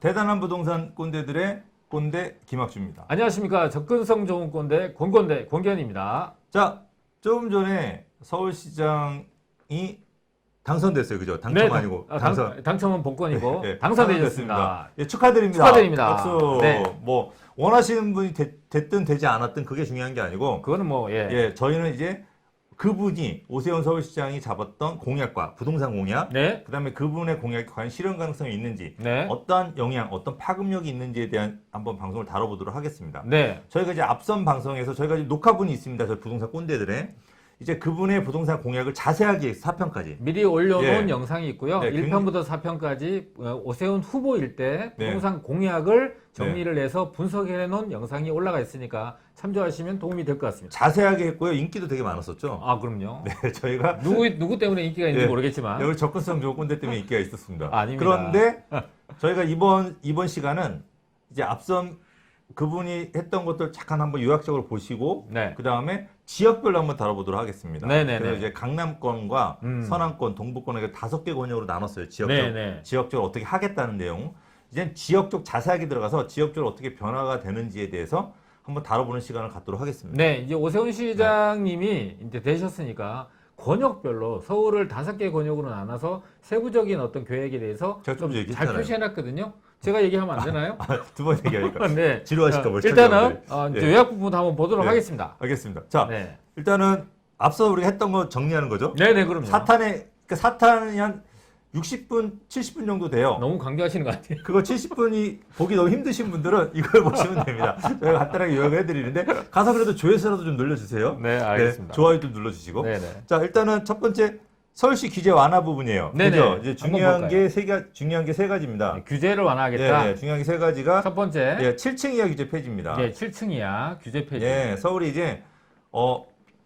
대단한 부동산 꼰대들의 꼰대 김학주입니다. 안녕하십니까. 접근성 좋은 꼰대 권꼰대 권견입니다. 자, 조금 전에 서울시장이 당선됐어요. 그죠? 당첨 아니고 당선. 당첨은 복권이고 네, 당선되셨습니다. 예, 축하드립니다. 축하드립니다. 박수. 네. 뭐 원하시는 분이 됐든 되지 않았든 그게 중요한 게 아니고 그거는 뭐 예, 저희는 이제 그분이 오세훈 서울시장이 잡았던 공약과 부동산 공약, 네. 그다음에 그분의 공약이 과연 실현 가능성이 있는지, 네. 어떠한 영향, 어떤 파급력이 있는지에 대한 한번 방송을 다뤄보도록 하겠습니다. 네. 저희가 이제 앞선 방송에서 저희가 이제 녹화분이 있습니다. 저희 부동산 꼰대들의 이제 그분의 부동산 공약을 자세하게 4편까지 미리 올려놓은 예. 영상이 있고요. 네, 1편부터 4편까지 오세훈 후보일 때 네. 부동산 공약을 정리를 해서 분석해 놓은 영상이 올라가 있으니까 참조하시면 도움이 될 것 같습니다. 자세하게 했고요. 인기도 되게 많았었죠. 아, 그럼요. 네, 저희가 누구 때문에 인기가 있는지 예. 모르겠지만 여기 접근성 좋은 꼰대 때문에 인기가 있었습니다. 아닙니다. 그런데 저희가 이번 시간은 이제 앞선 그분이 했던 것들 잠깐 한번 요약적으로 보시고 네. 그 다음에 지역별로 한번 다뤄보도록 하겠습니다. 네네네. 그래서 이제 강남권과 서남권, 동부권에 5개 권역으로 나눴어요. 지역적으로 어떻게 하겠다는 내용. 이제 지역적 자세하게 들어가서 지역적으로 어떻게 변화가 되는지에 대해서 한번 다뤄보는 시간을 갖도록 하겠습니다. 네, 이제 오세훈 시장님이 이제 되셨으니까 권역별로 서울을 5개 권역으로 나눠서 세부적인 어떤 계획에 대해서 제가 좀 잘 얘기했잖아요. 표시해놨거든요. 제가 얘기하면 안 되나요? 두 번 얘기하니까 네. 지루하실까 봐. 일단은 이제 예. 요약 부분 한번 보도록 네. 하겠습니다. 알겠습니다. 자, 네, 일단은 앞서 우리가 했던 거 정리하는 거죠. 네네, 그럼요. 사탄이 한 60분, 70분 정도 돼요. 너무 강조하시는 것 같아요. 그거 70분이 보기 너무 힘드신 분들은 이걸 보시면 됩니다. 저희가 간단하게 요약을 해드리는데 가서 그래도 조회수라도 좀 늘려주세요. 네, 알겠습니다. 좋아요 좀 눌러주시고. 네네. 자, 일단은 첫 번째 서울시 규제 완화 부분이에요. 네네. 그죠? 이제 한번 중요한 게 세 가지입니다. 네, 규제를 완화하겠다. 네, 중요한 게 세 가지가 첫 번째, 예, 7층 이하 규제 폐지입니다. 7층 이하 규제 폐지. 예, 서울이 이제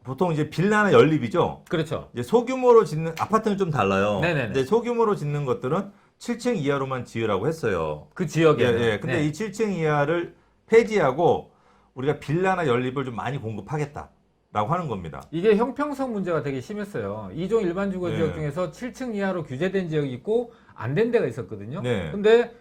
보통 이제 빌라나 연립이죠. 그렇죠. 이제 소규모로 짓는 아파트는 좀 달라요. 네네네. 근데 소규모로 짓는 것들은 7층 이하로만 지으라고 했어요. 그 지역에. 예. 근데 이 7층 이하를 폐지하고 우리가 빌라나 연립을 좀 많이 공급하겠다라고 하는 겁니다. 이게 형평성 문제가 되게 심했어요. 2종 일반 주거 지역 네. 중에서 7층 이하로 규제된 지역이 있고 안 된 데가 있었거든요. 네. 근데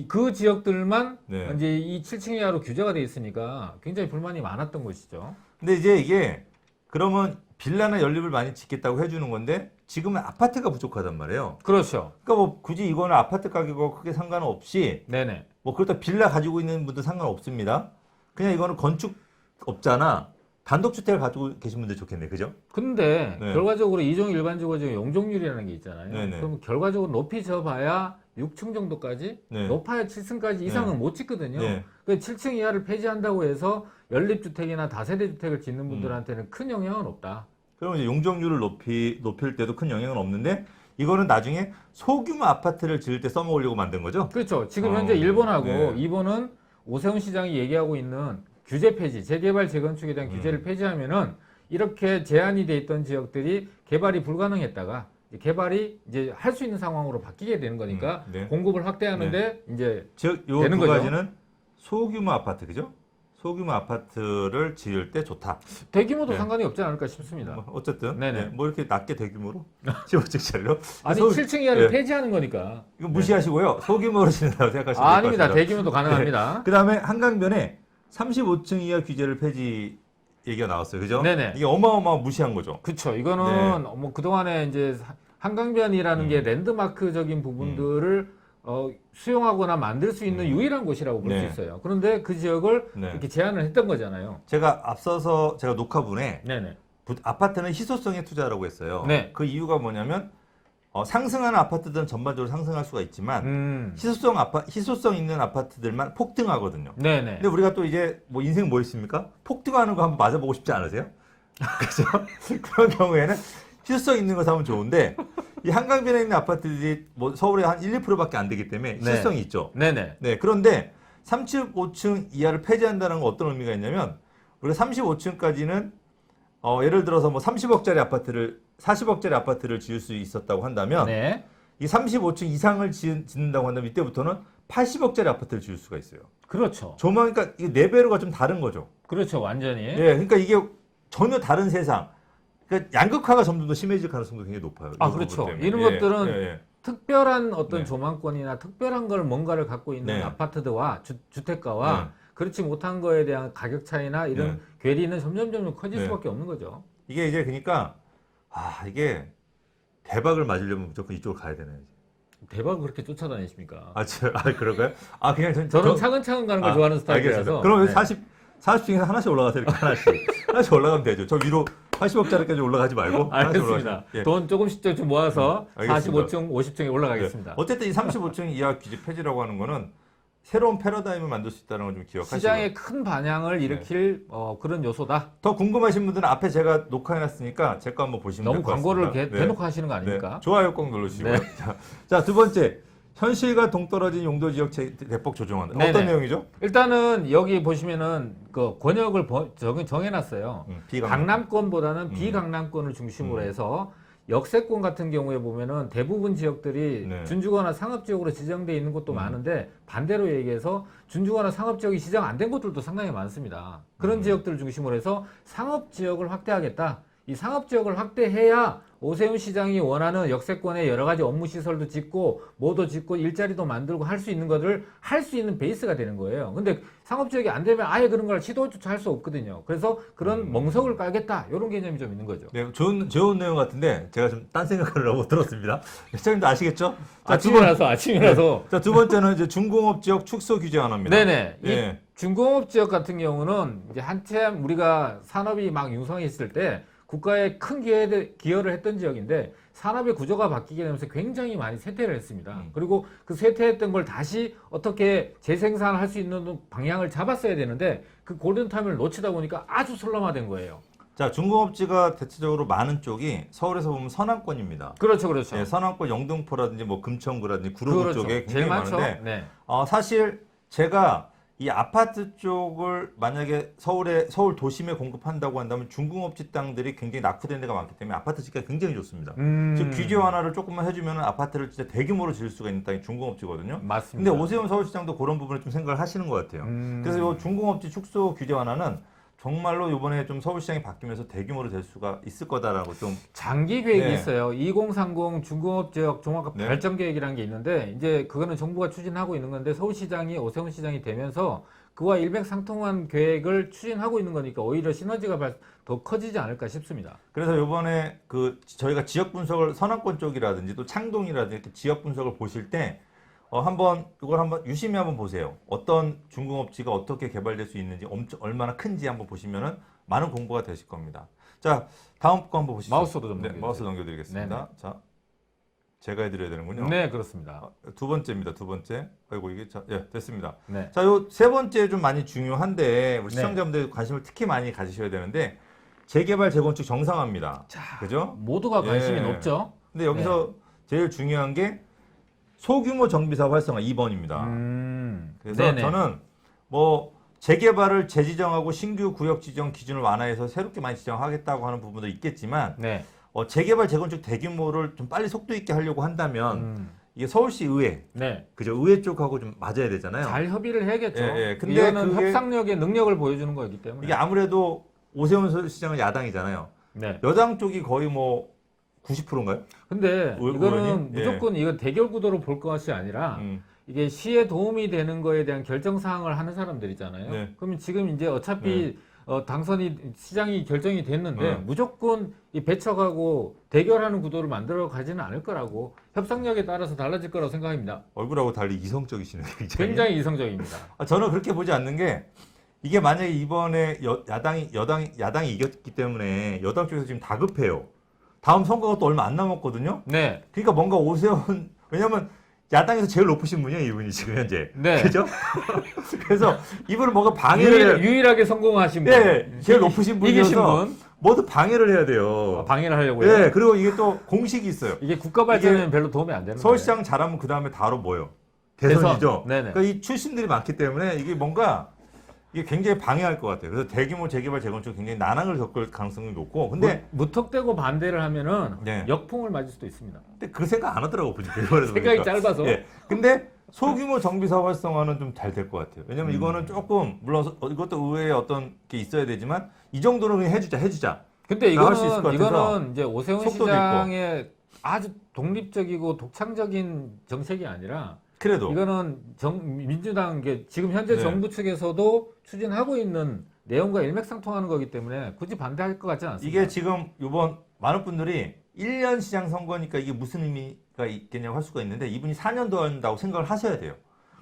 그 지역들만 네. 이제 이 7층 이하로 규제가 돼 있으니까 굉장히 불만이 많았던 것이죠. 근데 이제 이게 그러면 빌라나 연립을 많이 짓겠다고 해주는 건데 지금은 아파트가 부족하단 말이에요. 그렇죠. 그러니까 뭐 굳이 이거는 아파트 가격과 크게 상관없이 네네. 뭐 그렇다 빌라 가지고 있는 분들 상관없습니다. 그냥 이거는 건축업자나 단독주택을 가지고 계신 분들 좋겠네, 그죠? 근데 네. 결과적으로 2종 일반 주거 지역 용적률이라는 게 있잖아요. 네네. 그럼 결과적으로 높이 져봐야 6층 정도까지, 네. 높아야 7층까지 이상은 네. 못 짓거든요. 네. 그 7층 이하를 폐지한다고 해서 연립주택이나 다세대 주택을 짓는 분들한테는 큰 영향은 없다. 그러면 이제 용적률을 높일 때도 큰 영향은 없는데 이거는 나중에 소규모 아파트를 지을 때 써먹으려고 만든 거죠? 그렇죠. 지금 현재 네. 1번하고 2번은 오세훈 시장이 얘기하고 있는 규제 폐지, 재개발, 재건축에 대한 규제를 폐지하면은 이렇게 제한이 돼 있던 지역들이 개발이 불가능했다가 개발이 이제 할 수 있는 상황으로 바뀌게 되는 거니까 네. 공급을 확대하는데 이제 즉, 요 되는 두 거죠. 가지는 소규모 아파트, 그죠? 소규모 아파트를 지을 때 좋다. 대규모도 네. 상관이 없지 않을까 싶습니다. 뭐 어쨌든 네네. 네, 뭐 이렇게 낮게 대규모로 15층짜리로 아니 서울- 7층 이하를 예. 폐지하는 거니까. 이거 무시하시고요. 소규모로 짓는다고 생각하시면 될 것 아닙니다. 같습니다. 대규모도 가능합니다. 그 다음에 한강변에 35층 이하 규제를 폐지 얘기가 나왔어요. 그죠? 네네. 이게 어마어마한 무시한 거죠. 그렇죠. 이거는 네. 뭐 그동안에 이제 한강변이라는 게 랜드마크적인 부분들을 수용하거나 만들 수 있는 유일한 곳이라고 볼 수 네. 있어요. 그런데 그 지역을 네. 이렇게 제한을 했던 거잖아요. 제가 앞서서 제가 녹화분에 네네. 아파트는 희소성에 투자라고 했어요. 네. 그 이유가 뭐냐면 상승하는 아파트들은 전반적으로 상승할 수가 있지만 희소성 있는 아파트들만 폭등하거든요. 네네. 근데 우리가 또 이제 뭐 인생 뭐 있습니까? 폭등하는 거 한번 맞아보고 싶지 않으세요? 그죠? 그런 경우에는 희소성 있는 거 사면 좋은데 이 한강변에 있는 아파트들이 뭐 서울에 한 1, 2%밖에 안 되기 때문에 네. 희소성이 있죠. 네네. 네, 그런데 35층 이하를 폐지한다는 건 어떤 의미가 있냐면 우리가 35층까지는 예를 들어서 뭐 30억짜리 아파트를 40억짜리 아파트를 지을 수 있었다고 한다면 네. 이 35층 이상을 짓는다고 한다면 이때부터는 80억짜리 아파트를 지을 수가 있어요. 그렇죠. 조망 그러니까 이게 4배로가 좀 다른 거죠. 그렇죠. 완전히. 예, 그러니까 이게 전혀 다른 세상. 그러니까 양극화가 점점 더 심해질 가능성도 굉장히 높아요. 아, 이 부분 그렇죠. 때문에. 이런 예, 것들은 예, 예. 특별한 어떤 네. 조망권이나 특별한 걸 뭔가를 갖고 있는 네. 아파트와 주택가와 그렇지 못한 거에 대한 가격 차이나 이런 괴리는 점점 커질 수밖에 없는 거죠. 이게 이제 그러니까 이게 대박을 맞으려면 무조건 이쪽으로 가야 되네. 대박을 그렇게 쫓아다니십니까? 그런가요? 그냥 저는 차근차근 가는 걸 좋아하는 스타일이라서. 그럼 네. 40중에서 하나씩 올라가세요. 하나씩 올라가면 되죠. 저 위로 80억짜리까지 올라가지 말고. 알겠습니다. 예. 돈 조금씩 좀 모아서 45층, 50층에 올라가겠습니다. 네. 어쨌든 이 35층 이하 규제 폐지라고 하는 거는 새로운 패러다임을 만들 수 있다는 걸 좀 기억하시고. 시장에 큰 반향을 일으킬 그런 요소다. 더 궁금하신 분들은 앞에 제가 녹화해놨으니까 제 거 한번 보시면 너무 될 것 광고를 같습니다. 대놓고 하시는 거 아닙니까? 네. 좋아요 꼭 눌러주시고요. 네. 자, 두 번째. 현실과 동떨어진 용도 지역 대폭 조정한다. 네네. 어떤 내용이죠? 일단은 여기 보시면은 그 권역을 정해놨어요. 강남권보다는 비강남권을 중심으로 해서 역세권 같은 경우에 보면은 대부분 지역들이 네. 준주거나 상업지역으로 지정돼 있는 곳도 많은데 반대로 얘기해서 준주거나 상업지역이 지정 안 된 곳들도 상당히 많습니다. 그런 지역들을 중심으로 해서 상업지역을 확대하겠다. 이 상업지역을 확대해야 오세훈 시장이 원하는 역세권의 여러 가지 업무 시설도 짓고 뭐도 짓고 일자리도 만들고 할 수 있는 것을 할 수 있는 베이스가 되는 거예요. 근데 상업지역이 안 되면 아예 그런 걸 시도조차 할 수 없거든요. 그래서 그런 멍석을 깔겠다. 이런 개념이 좀 있는 거죠. 네, 좋은 내용 같은데 제가 좀 딴 생각을 하고 들었습니다. 시장님도 아시겠죠? 아침이라서. 자, 두 번째는 이제 중공업 지역 축소 규제 완화입니다. 네네. 예. 이 중공업 지역 같은 경우는 이제 한참 우리가 산업이 막 융성했을 때 국가에 큰 기여를 했던 지역인데 산업의 구조가 바뀌게 되면서 굉장히 많이 쇠퇴를 했습니다. 그리고 그 쇠퇴했던 걸 다시 어떻게 재생산할 수 있는 방향을 잡았어야 되는데 그 골든타임을 놓치다 보니까 아주 슬럼화된 거예요. 자, 중공업지가 대체적으로 많은 쪽이 서울에서 보면 서남권입니다. 그렇죠. 네, 서남권 영등포라든지 뭐 금천구라든지 구로구 그렇죠. 쪽에 제일 굉장히 많죠. 많은데 네. 사실 제가 이 아파트 쪽을 만약에 서울 도심에 공급한다고 한다면 중공업지 땅들이 굉장히 낙후된 데가 많기 때문에 아파트 짓기가 굉장히 좋습니다. 즉 규제 완화를 조금만 해주면 아파트를 진짜 대규모로 지을 수가 있는 땅이 중공업지거든요. 맞습니다. 근데 오세훈 서울시장도 그런 부분을 좀 생각을 하시는 것 같아요. 그래서 이 중공업지 축소 규제 완화는 정말로 이번에 좀 서울시장이 바뀌면서 대규모로 될 수가 있을 거다라고 좀 장기 계획이 네. 있어요. 2030 중공업 지역 종합 네. 발전 계획이라는 게 있는데 이제 그거는 정부가 추진하고 있는 건데 서울시장이 오세훈 시장이 되면서 그와 일맥상통한 계획을 추진하고 있는 거니까 오히려 시너지가 더 커지지 않을까 싶습니다. 그래서 이번에 저희가 지역 분석을 서남권 쪽이라든지 또 창동이라든지 이렇게 지역 분석을 보실 때 이걸 한번 유심히 한번 보세요. 어떤 중공업지가 어떻게 개발될 수 있는지 얼마나 큰지 한번 보시면은 많은 공부가 되실 겁니다. 자, 다음 거 한번 보시죠. 마우스로 좀 마우스 넘겨드리겠습니다. 네네. 자, 제가 해드려야 되는군요. 네, 그렇습니다. 두 번째입니다. 두 번째. 아이고 이게 됐습니다. 네. 자, 요 세 번째 좀 많이 중요한데 우리 네. 시청자분들 관심을 특히 많이 가지셔야 되는데 재개발 재건축 정상화입니다. 그죠? 모두가 관심이 예. 높죠. 근데 여기서 제일 중요한 게 소규모 정비사업 활성화 2번입니다. 그래서 네네. 저는 뭐 재개발을 재지정하고 신규 구역 지정 기준을 완화해서 새롭게 많이 지정하겠다고 하는 부분도 있겠지만 네. 재개발 재건축 대규모를 좀 빨리 속도 있게 하려고 한다면 이게 서울시 의회, 네. 그죠? 의회 쪽하고 좀 맞아야 되잖아요. 잘 협의를 해야겠죠. 예. 근데 이거는 협상력의 능력을 보여주는 거기 때문에. 이게 아무래도 오세훈 시장은 야당이잖아요. 네. 여당 쪽이 거의 뭐 90%인가요? 근데 이거는 의원님? 무조건 이거 대결 구도로 볼 것이 아니라 이게 시에 도움이 되는 거에 대한 결정 사항을 하는 사람들이잖아요. 네. 그러면 지금 이제 어차피 시장이 결정이 됐는데 무조건 이 배척하고 대결하는 구도를 만들어 가지는 않을 거라고 협상력에 따라서 달라질 거라고 생각합니다. 얼굴하고 달리 이성적이시네요. 굉장히 이성적입니다. 저는 그렇게 보지 않는 게 이게 만약에 이번에 야당이 이겼기 때문에 여당 쪽에서 지금 다급해요. 다음 선거가 또 얼마 안 남았거든요. 네. 그러니까 뭔가 오세훈 왜냐면 야당에서 제일 높으신 분이에요, 이분이 지금 현재. 네. 그죠? 그래서 이분은 뭔가 방해를 유일하게 성공하신 분. 네, 제일 높으신 이기신 분이어서 분. 뭐든 방해를 해야 돼요. 방해를 하려고요. 네, 그리고 이게 또 공식이 있어요. 이게 국가 발전에는 별로 도움이 안 되는 거예요. 서울시장 잘하면 그 다음에 바로 뭐요? 대선이죠. 네네. 그러니까 이 출신들이 많기 때문에 이게 뭔가 이게 굉장히 방해할 것 같아요. 그래서 대규모 재개발 재건축 굉장히 난항을 겪을 가능성이 높고, 근데 무턱대고 반대를 하면은 네. 역풍을 맞을 수도 있습니다. 근데 그 생각 안 하더라고 보니까 이번에도 생각이 보니까. 짧아서. 예. 근데 소규모 정비사업 활성화는 좀 잘 될 것 같아요. 왜냐면 이거는 조금 물론 이것도 의회에 어떤 게 있어야 되지만 이 정도는 그냥 해주자. 근데 나갈 수 있을 것 같아서 이거는 이제 오세훈 속도도 시장의 아주 독립적이고 독창적인 정책이 아니라 그래도 이거는 민주당 지금 현재 네. 정부 측에서도 추진하고 있는 내용과 일맥상통하는 거기 때문에 굳이 반대할 것 같지는 않습니다. 이게 지금 이번 많은 분들이 1년 시장 선거니까 이게 무슨 의미가 있겠냐고 할 수가 있는데 이분이 4년 더 한다고 생각을 하셔야 돼요.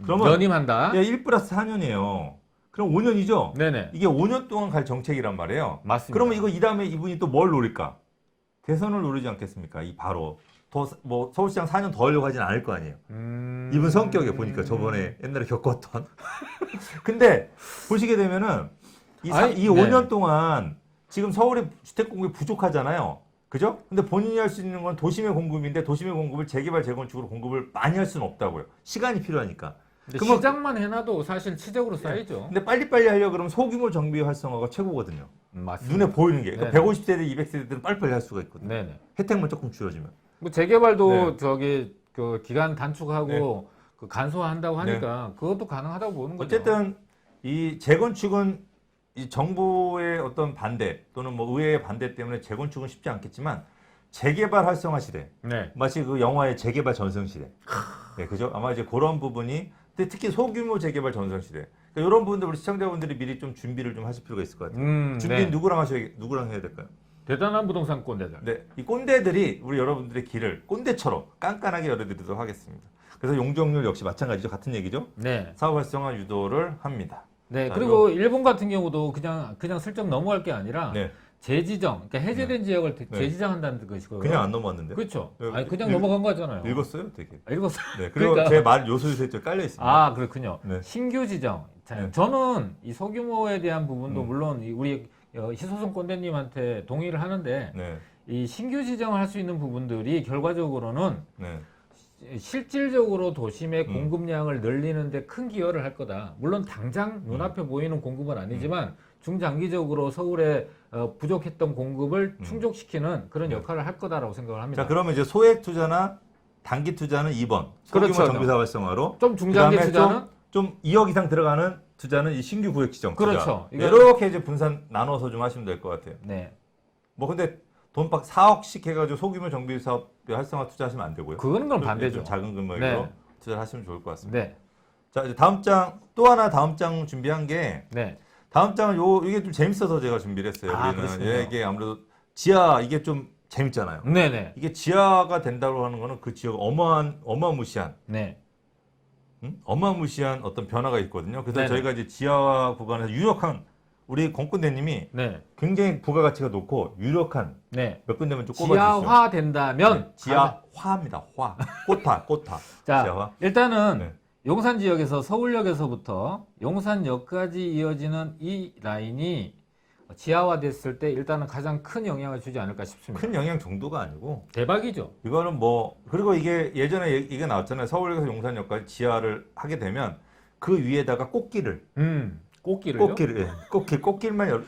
그러면 연임한다. 1 플러스 4년이에요. 그럼 5년이죠? 네네. 이게 5년 동안 갈 정책이란 말이에요. 맞습니다. 그러면 이거 이 다음에 이분이 또 뭘 노릴까? 대선을 노리지 않겠습니까? 이 바로. 뭐 서울시장 4년 더 하려고 하진 않을 거 아니에요. 이분 성격에 보니까 저번에 옛날에 겪었던. 근데 보시게 되면은 이 5년 동안 지금 서울의 주택 공급이 부족하잖아요. 그죠? 근데 본인이 할 수 있는 건 도심의 공급인데 도심의 공급을 재개발 재건축으로 공급을 많이 할 수는 없다고요. 시간이 필요하니까. 근데 시장만 해놔도 사실 치적으로 쌓이죠. 근데 빨리빨리 하려고 그러면 소규모 정비 활성화가 최고거든요. 맞습니다. 눈에 보이는 게. 그러니까 150세대, 200세대들은 빨리빨리 할 수가 있거든요. 네네. 혜택만 조금 줄여주면. 뭐 재개발도 네. 저기 그 기간 단축하고 네. 그 간소화한다고 하니까 그것도 가능하다고 보는 거죠. 어쨌든 이 재건축은 이 정부의 어떤 반대 또는 뭐 의회의 반대 때문에 재건축은 쉽지 않겠지만 재개발 활성화 시대. 네. 마치 그 영화의 재개발 전성 시대. 네, 그죠? 아마 이제 그런 부분이 근데 특히 소규모 재개발 전성 시대. 그러니까 이런 부분들 우리 시청자분들이 미리 좀 준비를 좀 하실 필요가 있을 것 같아요. 준비는 네. 누구랑 해야 될까요? 대단한 부동산 꼰대들. 네, 이 꼰대들이 우리 여러분들의 길을 꼰대처럼 깐깐하게 열어드리도록 하겠습니다. 그래서 용적률 역시 마찬가지죠. 같은 얘기죠. 네. 사업 활성화 유도를 합니다. 네. 자, 그리고 일본 같은 경우도 그냥 슬쩍 넘어갈 게 아니라 네, 재지정, 그러니까 해제된 지역을 재지정한다는 것이고요. 그냥 안 넘어왔는데. 그렇죠. 네, 아니 그냥 넘어간 거잖아요. 읽었어요, 되게. 읽었어요. 네, 그리고 그러니까. 제 말 요소유소에 깔려 있습니다. 아 그렇군요. 네. 신규 지정. 자, 네. 저는 이 소규모에 대한 부분도 물론 우리 희소성 꼰대님한테 동의를 하는데 네, 이 신규 지정을 할 수 있는 부분들이 결과적으로는 네, 실질적으로 도심의 공급량을 늘리는데 큰 기여를 할 거다. 물론 당장 눈앞에 보이는 공급은 아니지만 중장기적으로 서울에 부족했던 공급을 충족시키는 그런 역할을 할 거다라고 생각을 합니다. 자, 그러면 이제 소액 투자나 단기 투자는 2번. 소규모 그렇죠. 정비사 활성화로. 좀 중장기 그다음에 투자는 좀 2억 이상 들어가는 투자는 이 신규 구역 지정 투자. 그렇죠. 이렇게 이제 분산 나눠서 좀 하시면 될 것 같아요. 네. 뭐 근데 돈박 4억씩 해가지고 소규모 정비 사업 활성화 투자하시면 안 되고요. 그거는 그럼 좀 반대죠. 작은 금액으로 네. 투자를 하시면 좋을 것 같습니다. 네. 자, 이제 다음 장 또 하나 다음 장 준비한 게 네. 다음 장은 이게 좀 재밌어서 제가 준비를 했어요. 아, 우리는 그렇군요. 이게 아무래도 지하 이게 좀 재밌잖아요. 네네. 이게 지하가 된다고 하는 거는 그 지역 어마무시한 네. 어마무시한 어떤 변화가 있거든요. 그래서 네네. 저희가 이제 지하 구간에서 유력한 우리 공군대님이 네. 굉장히 부가가치가 높고 유력한 네. 몇 군데만 좀 꼽아주시죠. 지하화 된다면 네, 지하화입니다. 화. 꽃화. 자, 지하화. 일단은 네. 용산 지역에서 서울역에서부터 용산역까지 이어지는 이 라인이 지하화됐을 때 일단은 가장 큰 영향을 주지 않을까 싶습니다. 큰 영향 정도가 아니고 대박이죠. 이거는 뭐 그리고 이게 예전에 이게 나왔잖아요. 서울역에서 용산역까지 지하를 하게 되면 그 위에다가 꽃길을 꽃길을요? 꽃길만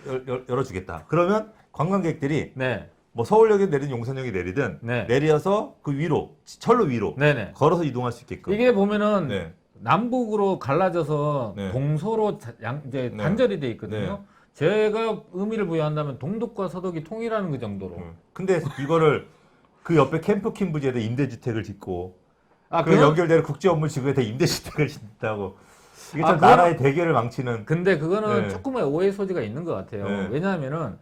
열어주겠다. 그러면 관광객들이 네. 뭐 서울역에 내리든 용산역에 내리든 네. 내려서 그 위로 철로 위로 네네. 걸어서 이동할 수 있게끔. 이게 보면은 네. 남북으로 갈라져서 네. 동서로 이제 네. 단절이 돼 있거든요. 네. 제가 의미를 부여한다면 동독과 서독이 통일하는 그 정도로. 근데 이거를 그 옆에 캠프킨 부지에다 임대주택을 짓고 그 그건- 연결되는 국제업무지구에다 임대주택을 짓는다고 이게 참 그건- 나라의 대결을 망치는. 근데 그거는 네. 조금의 오해 소지가 있는 것 같아요. 네. 왜냐하면은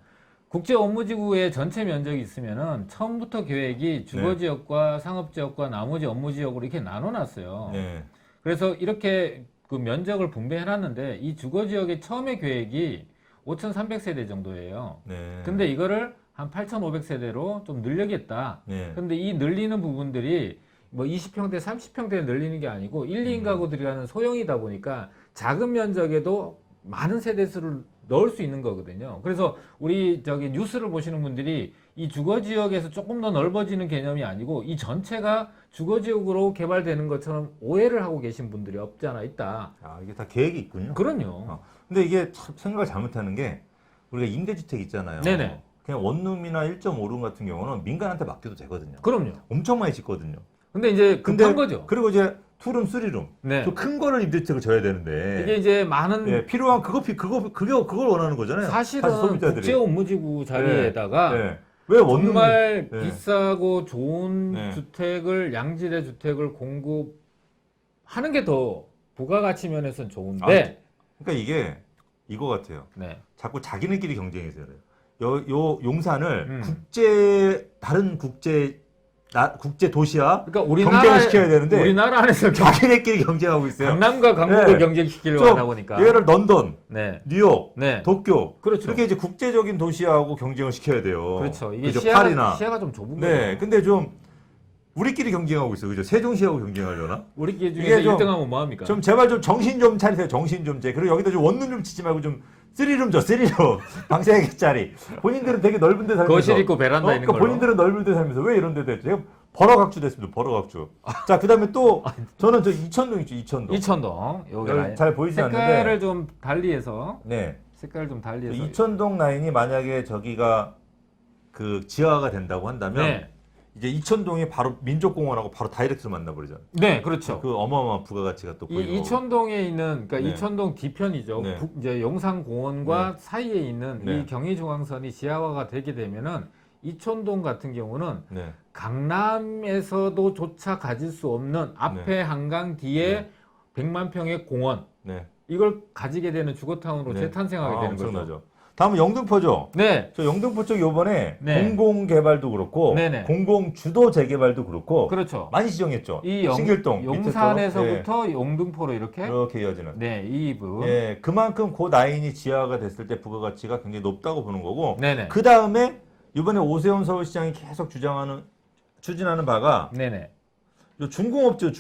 국제업무지구의 전체 면적이 있으면은 처음부터 계획이 주거지역과 상업지역과 나머지 업무지역으로 이렇게 나눠놨어요. 네. 그래서 이렇게 그 면적을 분배해놨는데 이 주거지역의 처음의 계획이 5,300세대 정도예요. 네. 근데 이거를 한 8,500세대로 좀 늘리겠다. 네. 근데 이 늘리는 부분들이 뭐 20평대, 30평대에 늘리는 게 아니고 1, 2인 가구들이 하는 소형이다 보니까 작은 면적에도 많은 세대수를 넣을 수 있는 거거든요. 그래서 우리 저기 뉴스를 보시는 분들이 이 주거지역에서 조금 더 넓어지는 개념이 아니고 이 전체가 주거지역으로 개발되는 것처럼 오해를 하고 계신 분들이 없지 않아 있다. 아, 이게 다 계획이 있군요. 그럼요. 근데 이게 참 생각을 잘못하는 게 우리가 임대주택 있잖아요. 네네. 그냥 원룸이나 1.5룸 같은 경우는 민간한테 맡겨도 되거든요. 그럼요. 엄청 많이 짓거든요. 근데 이제 급한 거죠. 그리고 이제 투룸, 쓰리룸. 네. 또 큰 거를 임대주택을 줘야 되는데. 이게 이제 많은 예, 필요한 그걸 원하는 거잖아요. 사실은 사실 소비자들이. 국제업무지구 자리에다가 네. 왜 원룸 정말 네. 비싸고 좋은 네. 주택을 양질의 주택을 공급하는 게 더 부가가치 면에서는 좋은데 그러니까 이게 이거 같아요. 네. 자꾸 자기네끼리 경쟁해서 그래요. 요 용산을 다른 국제 도시와 그러니까 경쟁을 시켜야 되는데 우리나라 안에서 자기네끼리 경쟁하고 있어요. 강남과 강북을 네. 경쟁시키려고 하다 보니까 얘를 런던, 네. 뉴욕, 네. 도쿄 그렇죠. 이렇게 이제 국제적인 도시하고 경쟁을 시켜야 돼요. 그렇죠. 이게 그죠? 시야가, 파리나. 시야가 좀 좁은 네. 거예요. 근데 좀 우리끼리 경쟁하고 있어요. 그죠? 세종시하고 경쟁하려나? 우리끼리 이게 중에서 좀- 1등하면 뭐합니까? 좀 제발 좀 정신 좀 차리세요. 정신 좀 재. 그리고 여기다 좀 원룸 좀 치지 말고 좀 3룸 줘. 3룸. 방 3개짜리. 본인들은 되게 넓은 데 살면서. 거실 있고 베란다 있는 그러니까 걸로. 본인들은 넓은 데 살면서 왜 이런 데도 했죠? 제가 버러각주 됐습니다. 버러각주. 자, 그다음에 또 저는 저 이천동 있죠. 이천동. 이천동. 여기 여기 라인. 잘 보이지 색깔을 않는데. 좀 달리해서 네. 색깔을 좀 달리해서 이천동 라인이 만약에 저기가 그 지하가 된다고 한다면 네. 이제 이천동이 바로 민족공원하고 바로 다이렉트로 만나버리잖아요. 네, 그렇죠. 그 어마어마한 부가가치가 또 보이는 거고. 이천동에 있는 그러니까 네. 이천동 뒤편이죠. 네. 이제 용산공원과 사이에 있는 네. 이 경의중앙선이 지하화가 되게 되면은 이천동 같은 경우는 네. 강남에서도 조차 가질 수 없는 앞에 한강 뒤에 100만 평의 공원 네. 이걸 가지게 되는 주거타운으로 네. 재탄생하게 되는 거죠. 엄청나죠. 다음은 영등포죠. 네, 저 영등포 쪽 요번에 네. 공공개발도 그렇고 네네. 공공주도 재개발도 그렇고 그렇죠. 많이 지정했죠. 이 신길동 용산에서부터 영등포로 이렇게 이렇게 이어지는. 네, 이 부분. 예, 그만큼 그 라인이 지하가 됐을 때 부가가치가 굉장히 높다고 보는 거고. 네네. 그 다음에 이번에 오세훈 서울시장이 계속 추진하는 바가 네네. 요 중공업지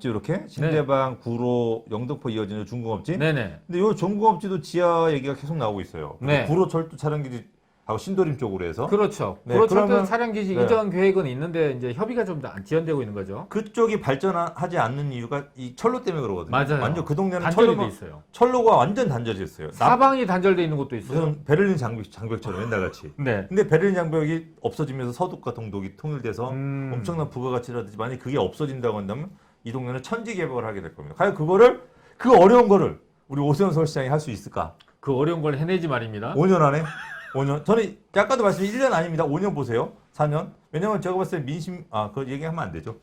이렇게 신대방, 구로, 영등포 이어지는 중공업지. 네네. 근데 요 중공업지도 지하 얘기가 계속 나오고 있어요. 네. 구로 철도 촬영기지하고 신도림 쪽으로 해서. 그렇죠. 네, 그렇죠. 그러면- 차량기지 네. 이전 계획은 있는데 이제 협의가 좀 지연되고 있는 거죠. 그쪽이 발전하지 않는 이유가 이 철로 때문에 그러거든요. 맞아요. 완전 그 동네는 단절이 돼 있어요. 철로가 완전 단절됐어요. 사방이 단절돼 있는 곳도 있어요. 무슨 베를린 장벽처럼 옛날같이. 네. 근데 베를린 장벽이 없어지면서 서독과 동독이 통일돼서 엄청난 부가가치라든지 만약 그게 없어진다고 한다면 이 동네는 천지 개발을 하게 될 겁니다. 과연 그 어려운 거를 우리 오세훈 서울시장이 할 수 있을까? 그 어려운 걸 해내지 말입니다. 5년 안에? 5년? 저는 아까도 말씀드린 1년 아닙니다. 5년 보세요. 4년? 왜냐면 제가 봤을 때 그 얘기하면 안 되죠.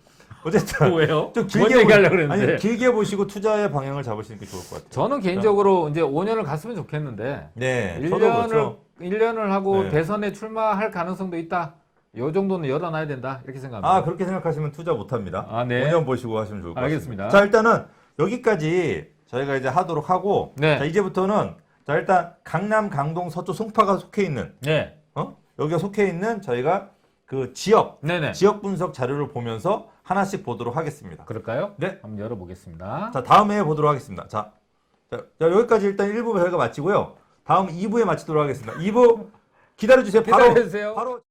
어쨌든 왜요? 좀 뭔 얘기하려고 그랬는데. 아니 길게 보시고 투자의 방향을 잡으시는 게 좋을 것 같아요. 저는 개인적으로 이제 5년을 갔으면 좋겠는데 네, 1년을 저도 그렇죠. 1년을 하고 네. 대선에 출마할 가능성도 있다. 요 정도는 열어놔야 된다. 이렇게 생각합니다. 아, 그렇게 생각하시면 투자 못 합니다. 아, 네. 5년 보시고 하시면 좋을 것 알겠습니다. 같습니다. 자, 일단은 여기까지 저희가 이제 하도록 하고 네. 자, 이제부터는 자, 일단 강남, 강동, 서초, 송파가 속해 있는 네. 여기가 속해 있는 저희가 그 지역 네네. 분석 자료를 보면서 하나씩 보도록 하겠습니다. 그럴까요? 네. 한번 열어보겠습니다. 자, 다음에 보도록 하겠습니다. 자, 여기까지 일단 1부 저희가 마치고요. 다음 2부에 마치도록 하겠습니다. 2부 기다려주세요. 기다려주세요. 바로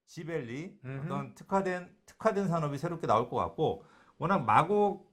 지벨리 어떤 특화된 산업이 새롭게 나올 것 같고 워낙 마곡